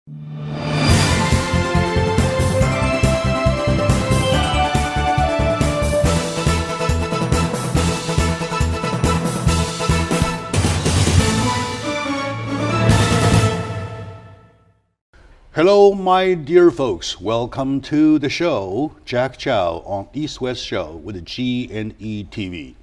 Hello, my dear folks. Welcome to the show, Jack Chow on East West Show with G&E TV.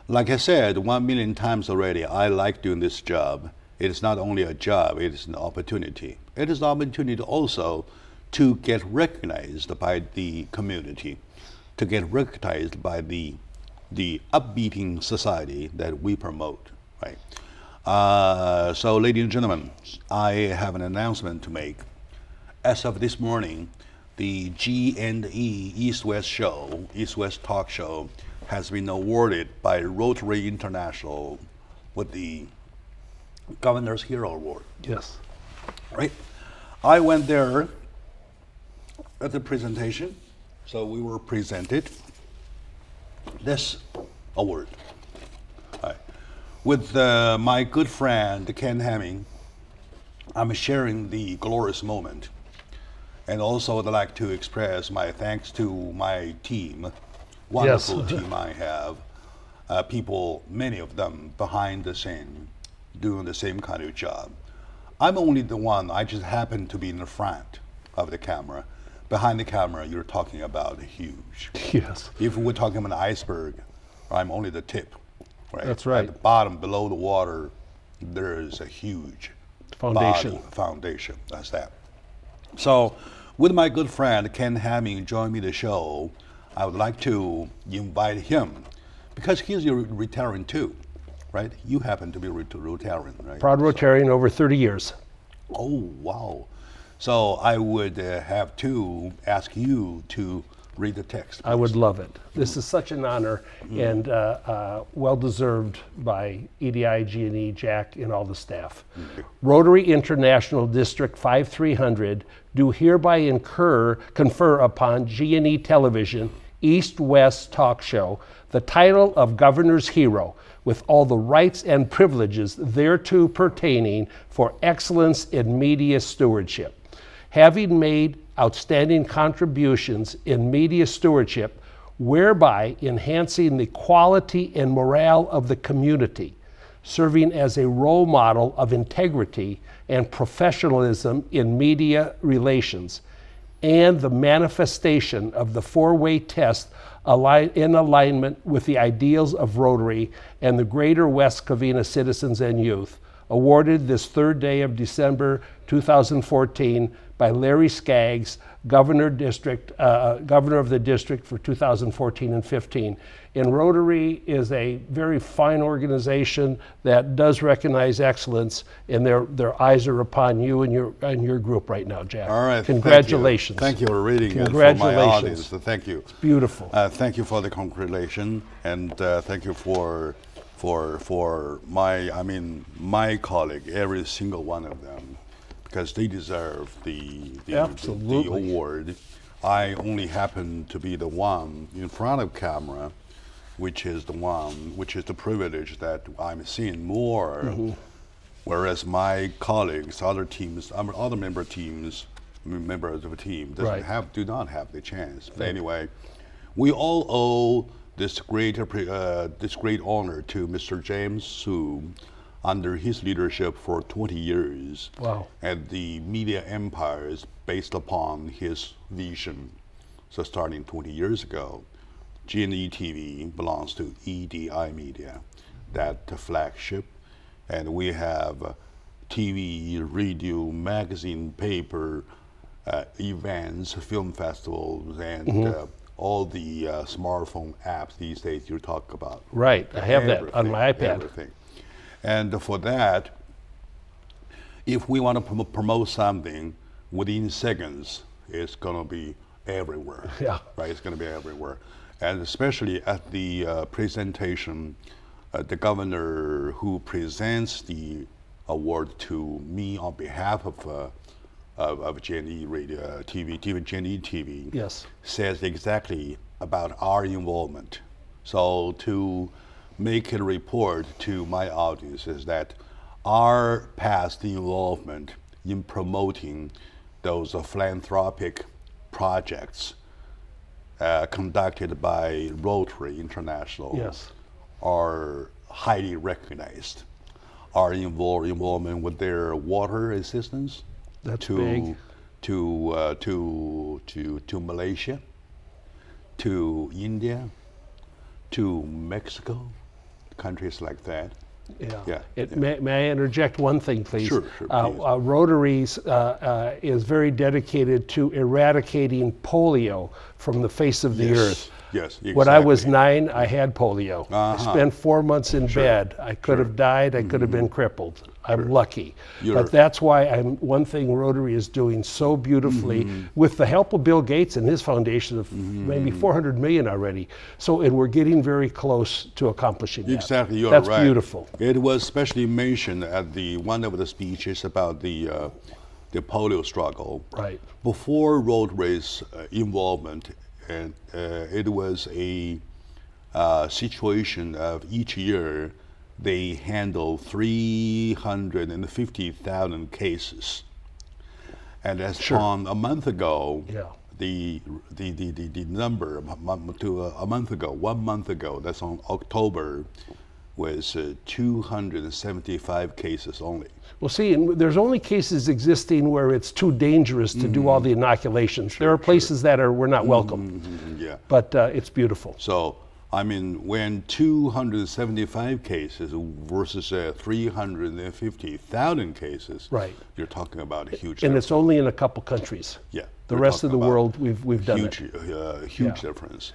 Like I said 1,000,000 times already, I like doing this job. It is not only a job, it is an opportunity. It is an opportunity also to get recognized by the community, to get recognized by the upbeating society that we promote, right? So, ladies and gentlemen, I have an announcement to make. As of this morning, the G&E East West Show, East West Talk Show, has been awarded by Rotary International with the Governor's Hero Award. Yes. Right? I went there at the presentation, so we were presented this award. Right. With my good friend Ken Hamming, I'm sharing the glorious moment. And also I'd like to express my thanks to my team, wonderful Yes. team I have, people, many of them behind the scene, doing the same kind of job. I'm only the one, I just happen to be in the front of the camera. Behind the camera, you're talking about huge. Yes. If we're talking about an iceberg, I'm only the tip, right? That's right. At the bottom, below the water, there is a huge Foundation. foundation, that's that. So, with my good friend Ken Hamming joining me the show, I would like to invite him because he's Rotarian too, right? You happen to be Rotarian, right? Proud Rotarian over 30 years. Oh, wow. So I would have to ask you to read the text. I would love it. This is such an honor and well-deserved by EDI, G&E, Jack, and all the staff. Rotary International District 5300 do hereby confer upon G&E Television East-West Talk Show the title of Governor's Hero with all the rights and privileges thereto pertaining for excellence in media stewardship. Having made outstanding contributions in media stewardship, whereby enhancing the quality and morale of the community, serving as a role model of integrity and professionalism in media relations, and the manifestation of the four-way test in alignment with the ideals of Rotary and the greater West Covina citizens and youth, awarded this third day of December 2014 by Larry Skaggs, Governor of the district for 2014 and 15. And Rotary is a very fine organization that does recognize excellence, and their eyes are upon you and your group right now, Jack. All right. Congratulations. Thank you for reading it for my audience. Thank you. It's beautiful. Thank you for the congratulations, and thank you for my colleague, every single one of them, because they deserve the award. I only happen to be the one in front of camera, which is the privilege that I'm seeing more, whereas my colleagues, other teams, other members of the team do not have the chance. But anyway, we all owe this great honor to Mr. James Su, under his leadership for 20 years. Wow. And the media empire is based upon his vision. So starting 20 years ago, G&E TV belongs to EDI Media, that flagship. And we have TV, radio, magazine, paper, events, film festivals, and all the smartphone apps these days you talk about. Right, I have that on my iPad. Everything. And for that, if we want to promote something, within seconds, it's going to be everywhere. Yeah. Right, it's going to be everywhere. And especially at the presentation, the governor who presents the award to me on behalf of G&E Radio, G&E TV, Yes. says exactly about our involvement. So to make a report to my audience is that our past involvement in promoting those philanthropic projects conducted by Rotary International Yes. are highly recognized. Our involvement with their water assistance That's to big. to Malaysia, to India, to Mexico, countries like that. Yeah. Yeah, May I interject one thing, please? Sure, please. Rotaries is very dedicated to eradicating polio from the face of the Yes, earth. yes, When I was exactly. 9, I had polio. I spent 4 months in bed. I could have died. I could have been crippled. I'm lucky. You're- But that's why one thing Rotary is doing so beautifully with the help of Bill Gates and his foundation of maybe 400 million already. So, and we're getting very close to accomplishing that. Exactly, you're That's right. beautiful. It was especially mentioned at one of the speeches about the polio struggle. Right. Before Rotary's involvement, and it was a situation of each year they handle 350,000 cases, and as on a month ago, Yeah. the number a month ago, 1 month ago, that's on October, was 275 cases only. Well, see, and there's only cases existing where it's too dangerous to do all the inoculations. There are places that we're not welcome, Yeah. but it's beautiful. So, I mean, when 275 cases versus 350,000 cases, Right. you're talking about a huge And difference. it's only in a couple countries. Yeah. The we're rest of the talking about world, we've done huge, it. huge Yeah. difference.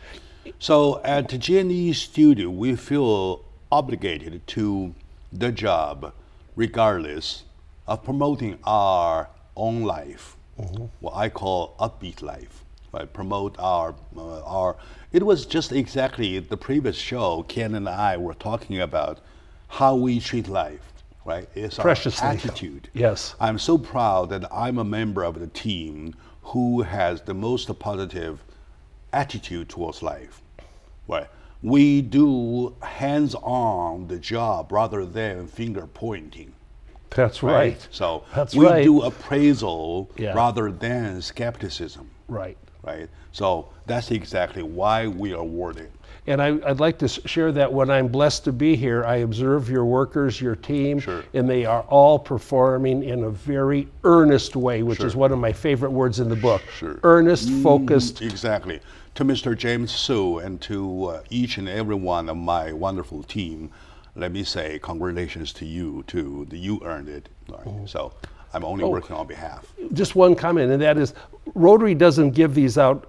So at the G&E Studio, we feel obligated to the job, regardless of promoting our own life, what I call upbeat life. Right? Promote our. It was just exactly the previous show. Ken and I were talking about how we treat life. Right? It's Preciously. our attitude. Yes. I'm so proud that I'm a member of the team who has the most positive attitude towards life. Right? We do hands-on the job rather than finger pointing. That's right. So That's we right. do appraisal Yeah. rather than skepticism. Right. Right? So that's exactly why we are awarded. And I'd like to share that when I'm blessed to be here, I observe your workers, your team, Sure. and they are all performing in a very earnest way, which Sure. is one of my favorite words in the book. Sure. Earnest, focused. Exactly. To Mr. James Su and to each and every one of my wonderful team, let me say congratulations to you too. You earned it. All right. So I'm only working on behalf. Just one comment, and that is, Rotary doesn't give these out,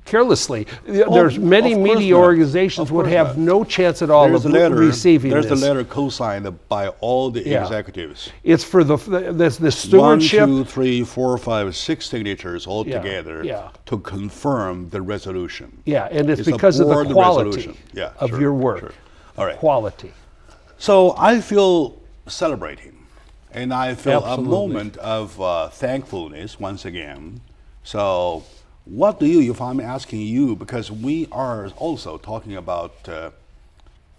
carelessly. There's many of course media not. organizations Of would course have not. no chance at all There's of a letter. receiving There's this. the letter co-signed by all the Yeah. executives. It's for the 1, stewardship. 2, 3, 4, 5, 6 signatures all together yeah. to confirm the resolution. Yeah, and it's It's a because of the board quality resolution. Yeah, of sure, your work. sure. All right. Quality. So I feel celebrating, and I feel Absolutely. a moment of thankfulness once again. So, what do you, if I'm asking you, because we are also talking about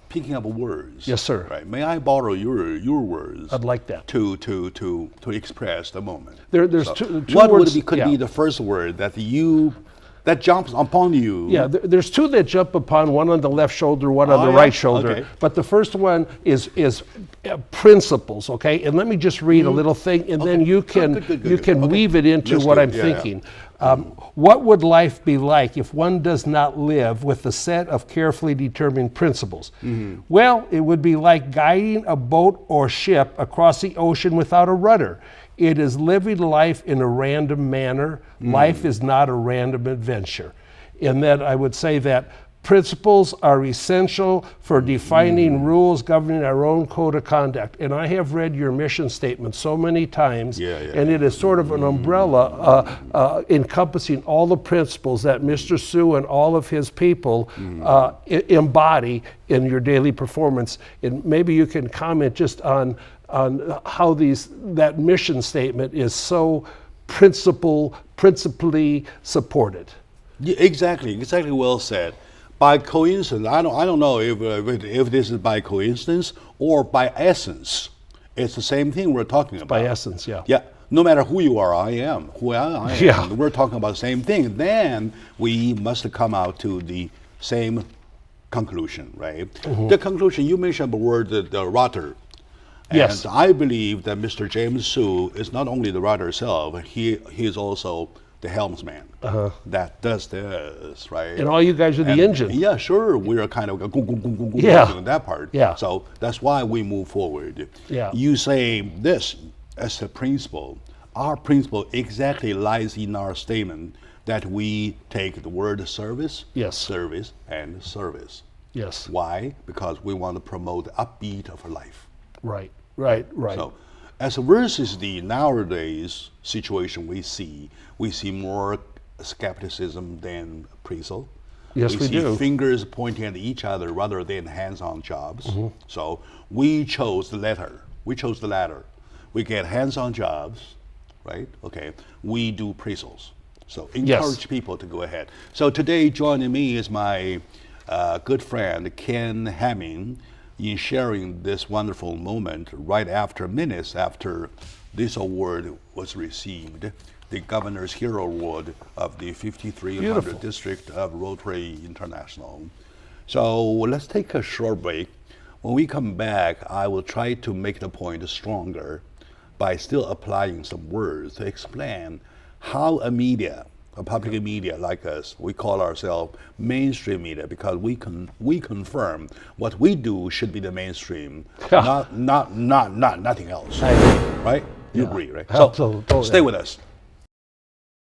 picking up words. Yes, sir. Right? May I borrow your words? I'd like that. To express the moment. There's two What words. could be the first word that jumps upon you? Yeah, there's two that jump upon, one on the left shoulder, one on the yeah? right shoulder. Okay. But the first one is principles, okay? And let me just read a little thing, and then you can good. can Okay. weave it into That's what good. I'm Yeah, thinking. What would life be like if one does not live with a set of carefully determined principles? Well, it would be like guiding a boat or ship across the ocean without a rudder. It is living life in a random manner. Life is not a random adventure. And then I would say that principles are essential for defining rules governing our own code of conduct. And I have read your mission statement so many times, and it is sort of an umbrella encompassing all the principles that Mr. Su and all of his people embody in your daily performance. And maybe you can comment just on how that mission statement is so principally supported. Yeah, exactly well said. By coincidence, I don't know if this is by coincidence or by essence. It's the same thing we're talking about. By essence, yeah. Yeah. No matter who you are, I am who I am. Yeah. We're talking about the same thing. Then we must come out to the same conclusion, right? Mm-hmm. The conclusion, you mentioned the word the rudder. Yes. And I believe that Mr. James Su is not only the rudder itself, he is also the helmsman that does this, right? And all you guys are the engine. Yeah, sure. We're kind of Yeah. doing that part. Yeah. So that's why we move forward. Yeah. You say this as a principle. Our principle exactly lies in our statement that we take the word service, Yes. service, and service. Yes. Why? Because we want to promote the upbeat of life. Right. Right. Right. So, as versus the nowadays situation we see more skepticism than appraisal. Yes, we see do. fingers pointing at each other rather than hands-on jobs. Mm-hmm. So we chose the latter. We get hands-on jobs, right? Okay. We do appraisals. So encourage people to go ahead. So today joining me is my good friend Ken Hamming in sharing this wonderful moment right after minutes after this award was received, the Governor's Hero Award of the 5300 District of Rotary International. So let's take a short break. When we come back, I will try to make the point stronger by still applying some words to explain how a public media like us, we call ourselves mainstream media because we confirm what we do should be the mainstream, not nothing else. I agree. Right? You agree, right? Totally. Stay with us.